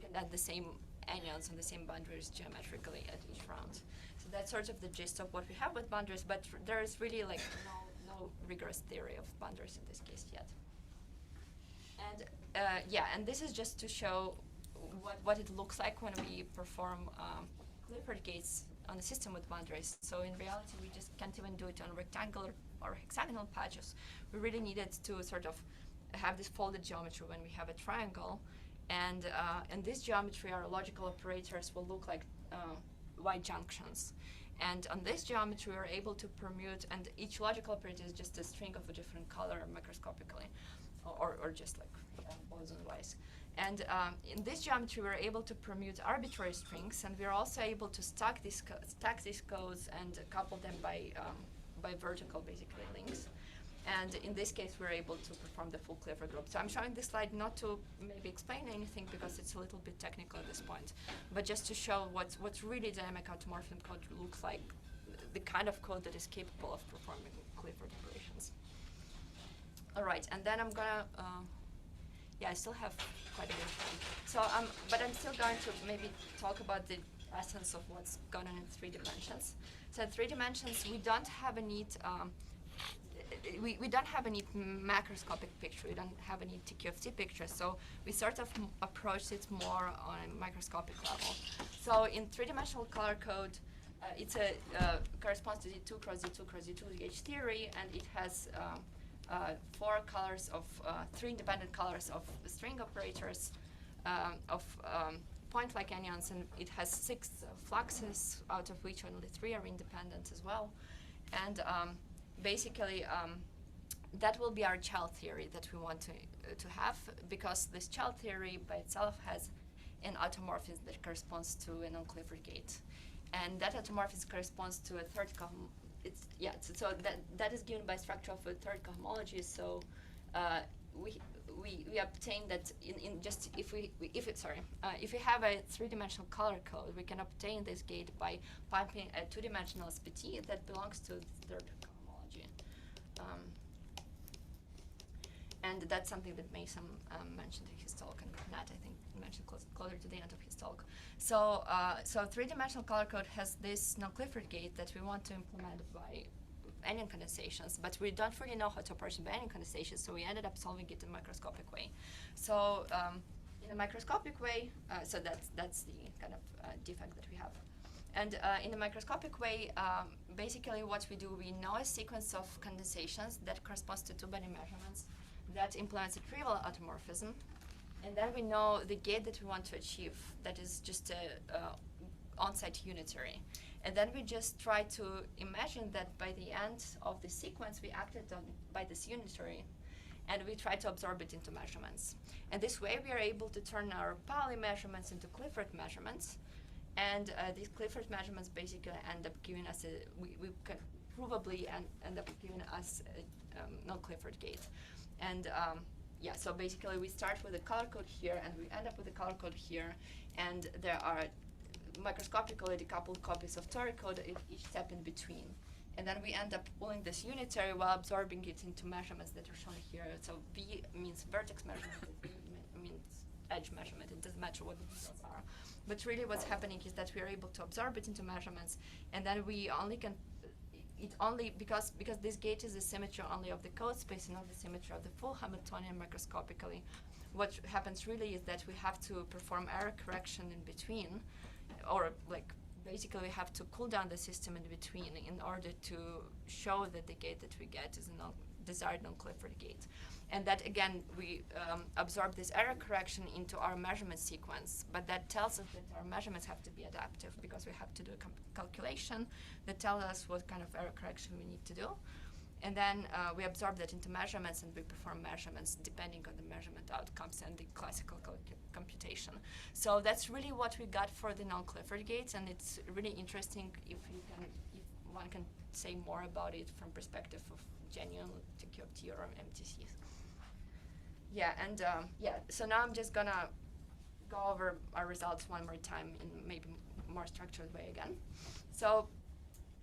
can add the same anyons on the same boundaries geometrically at each round. So that's sort of the gist of what we have with boundaries, but there is really like no rigorous theory of boundaries in this case yet. And and this is just to show what it looks like when we perform Clifford gates on a system with boundaries. So in reality, we just can't even do it on rectangular or hexagonal patches. We really needed to sort of have this folded geometry when we have a triangle, and in this geometry, our logical operators will look like Y junctions. And on this geometry, we're able to permute, and each logical operator is just a string of a different color microscopically, or just like boson-wise. And in this geometry, we're able to permute arbitrary strings, and we're also able to stack these codes and couple them by vertical, basically, links. And in this case, we're able to perform the full Clifford group. So I'm showing this slide not to maybe explain anything because it's a little bit technical at this point, but just to show what's really dynamic automorphism code looks like, the kind of code that is capable of performing Clifford operations. All right, and then I'm gonna, I still have quite a bit of time. So, but I'm still going to maybe talk about the essence of what's going on in 3 dimensions. So in 3 dimensions, we don't have a neat, we don't have a neat macroscopic picture. We don't have any TQFT picture. So we sort of approach it more on a microscopic level. So in 3-dimensional color code, it's corresponds to the 2 cross Z2 cross Z2 H theory, and it has 4 colors of 3 independent colors of string operators of point-like anyons, and it has 6 fluxes, out of which only 3 are independent as well. And basically, that will be our child theory that we want to have, because this child theory by itself has an automorphism that corresponds to a non-Clifford gate, and that automorphism corresponds to a third so that is given by structure of a third cohomology. So we obtain that in just if we have a 3-dimensional color code, we can obtain this gate by piping a 2-dimensional SPT that belongs to the third cohomology. And that's something that Mason mentioned in his talk, and Nat, I think, mentioned closer to the end of his talk. So, 3-dimensional color code has this non-Clifford gate that we want to implement by anion condensations, but we don't really know how to approach by anion condensations, so we ended up solving it in a microscopic way. So, in a microscopic way, so that's the kind of defect that we have. And in a microscopic way, basically what we do, we know a sequence of condensations that corresponds to 2-body measurements that implements a trivial automorphism. And then we know the gate that we want to achieve, that is just a on-site unitary. And then we just try to imagine that by the end of the sequence, we acted on by this unitary, and we try to absorb it into measurements. And this way, we are able to turn our Pauli measurements into Clifford measurements. And these Clifford measurements basically end up giving us we can probably end up giving us a non-Clifford gate. And yeah, so basically we start with a color code here and we end up with a color code here, and there are microscopically decoupled copies of Tori code at each step in between. And then we end up pulling this unitary while absorbing it into measurements that are shown here. So V means vertex measurement, V means edge measurement. It doesn't matter what the details are. But really what's happening is that we are able to absorb it into measurements, and then we only can, because this gauge is the symmetry only of the code space and not the symmetry of the full Hamiltonian microscopically. What happens really is that we have to perform error correction in between, or like basically we have to cool down the system in between in order to show that the gate that we get is a desired non-Clifford gate. And that again, we absorb this error correction into our measurement sequence, but that tells us that our measurements have to be adaptive because we have to do a calculation that tells us what kind of error correction we need to do. And then we absorb that into measurements and we perform measurements depending on the measurement outcomes and the classical computation. So that's really what we got for the non-Clifford gates, and it's really interesting if one can say more about it from perspective of genuine QFT or MTCs. Yeah, and so now I'm just gonna go over our results one more time in maybe more structured way again. So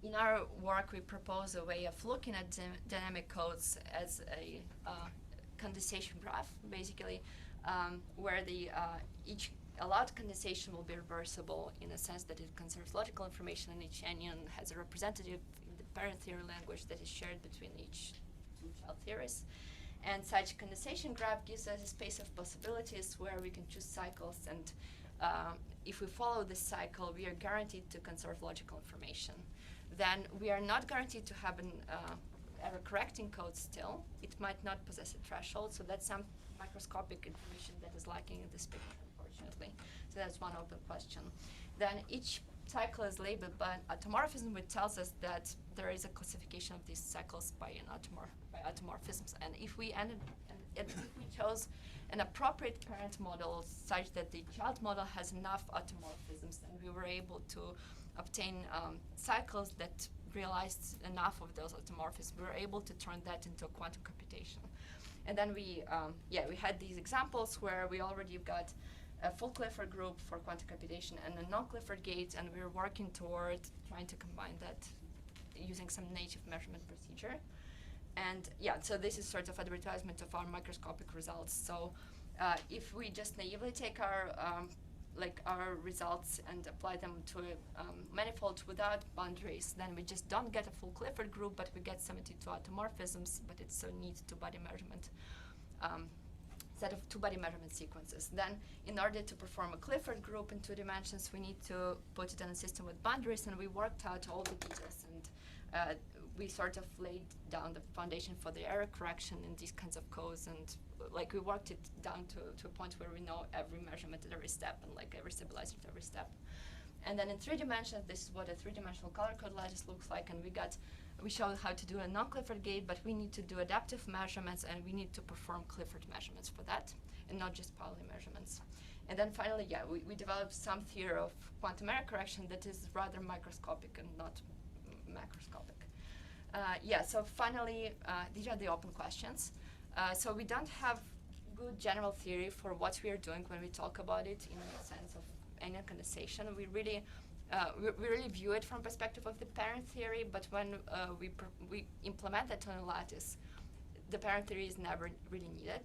in our work, we propose a way of looking at dynamic codes as a condensation graph, basically, where each allowed condensation will be reversible in a sense that it conserves logical information, and each anion has a representative in the parent theory language that is shared between each two child theories. And such condensation graph gives us a space of possibilities where we can choose cycles, and if we follow this cycle, we are guaranteed to conserve logical information. Then we are not guaranteed to have an error correcting code still. It might not possess a threshold, so that's some microscopic information that is lacking in this picture, unfortunately. So that's one open question. Then each cycle is labeled by automorphism, which tells us that there is a classification of these cycles by automorphisms. And if we chose an appropriate parent model such that the child model has enough automorphisms, and we were able to obtain cycles that realized enough of those automorphisms, we were able to turn that into a quantum computation. And then we had these examples where we already got a full Clifford group for quantum computation and a non-Clifford gate, and we were working toward trying to combine that using some native measurement procedure. And so this is sort of advertisement of our microscopic results. So if we just naively take our results and apply them to a manifold without boundaries, then we just don't get a full Clifford group, but we get 72 automorphisms, but it's a neat two-body measurement set of two-body measurement sequences. Then in order to perform a Clifford group in 2 dimensions, we need to put it in a system with boundaries, and we worked out all the details, and we sort of laid down the foundation for the error correction in these kinds of codes, and we worked it down to a point where we know every measurement at every step and every stabilizer at every step. And then in 3 dimensions, this is what a 3-dimensional color code lattice looks like, and we showed how to do a non-Clifford gate, but we need to do adaptive measurements, and we need to perform Clifford measurements for that, and not just Pauli measurements. And then finally, we developed some theory of quantum error correction that is rather microscopic and not macroscopic. So finally, these are the open questions. So we don't have good general theory for what we are doing when we talk about it in the sense of anion condensation. We really view it from perspective of the parent theory, but when we implement that on a lattice, the parent theory is never really needed.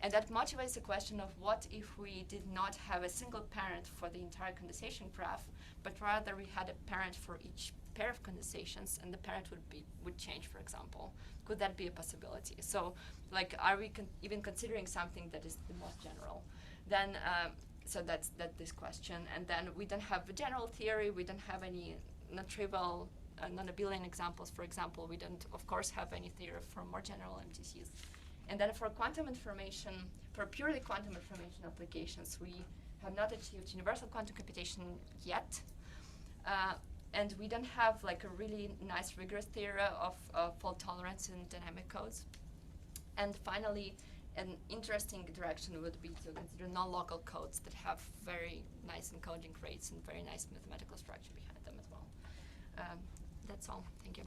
And that motivates the question of what if we did not have a single parent for the entire condensation graph, but rather we had a parent for each pair of condensations, and the parent would change, for example. Could that be a possibility? So, are we even considering something that is the most general? Then, so that's this question. And then we don't have a general theory. We don't have any non-trivial, non-abelian examples. For example, we don't, of course, have any theory for more general MTCs. And then for quantum information, for purely quantum information applications, we have not achieved universal quantum computation yet. And we don't have a really nice rigorous theory of fault tolerance in dynamic codes. And finally, an interesting direction would be to consider non-local codes that have very nice encoding rates and very nice mathematical structure behind them as well. That's all. Thank you.